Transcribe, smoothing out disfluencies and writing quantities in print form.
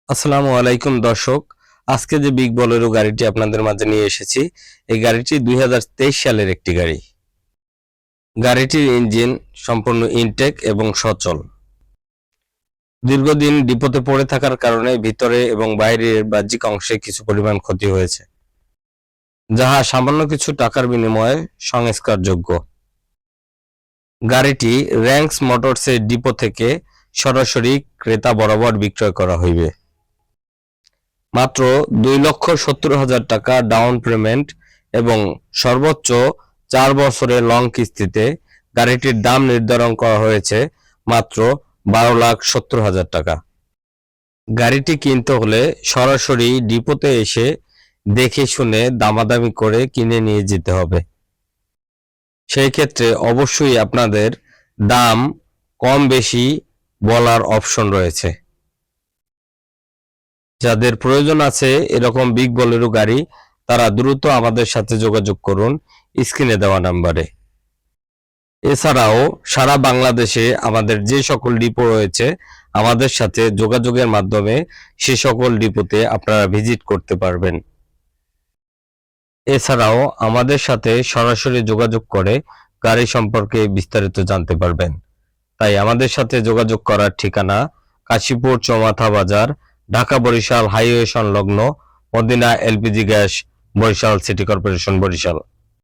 আসসালামু আলাইকুম দর্শক। আজকে যে বিগ বলেরো গাড়িটি আপনাদের মাঝে নিয়ে এসেছি, এই গাড়িটি 2023 সালের একটি গাড়ি। গাড়িটির ইঞ্জিন সম্পূর্ণ ইনটেক এবং সচল। দীর্ঘদিন ডিপোতে পড়ে থাকার কারণে ভিতরে এবং বাইরের বাহ্যিক অংশে কিছু পরিমাণ ক্ষতি হয়েছে, যাহা সামান্য কিছু টাকার বিনিময়ে সংস্কারযোগ্য। গাড়িটি র্যাঙ্কস মোটরসের ডিপো থেকে সরাসরি ক্রেতা বরাবর বিক্রয় করা হইবে। মাত্র 2,70,000 টাকা ডাউন পেমেন্ট এবং সর্বোচ্চ 4 বছরের লং কিস্তিতে গাড়িটির দাম নির্ধারণ করা হয়েছে মাত্র 12,70,000 টাকা। গাড়িটি কিনতে হলে সরাসরি ডিপোতে এসে দেখে শুনে দামাদামি করে কিনে নিয়ে যেতে হবে। সেই ক্ষেত্রে অবশ্যই আপনাদের দাম কম বেশি বলার অপশন রয়েছে। যাদের প্রয়োজন আছে এরকম বিগ বলেরো গাড়ি, তারা দ্রুত আমাদের সাথে যোগাযোগ করুন স্ক্রিনে দেওয়া নাম্বারে। এছাড়াও সারা বাংলাদেশে আমাদের যে সকল ডিপো রয়েছে, আমাদের সাথে যোগাযোগের মাধ্যমে সে সকল ডিপোতে আপনারা ভিজিট করতে পারবেন। এছাড়াও আমাদের সাথে সরাসরি যোগাযোগ করে গাড়ি সম্পর্কে বিস্তারিত জানতে পারবেন। তাই আমাদের সাথে যোগাযোগ করার ঠিকানা কাশীপুর চৌমাথা বাজার, ঢাকা বরিশাল হাইওয়ে সংলগ্ন Madina LPG gas, Barishal city corporation, Barishal.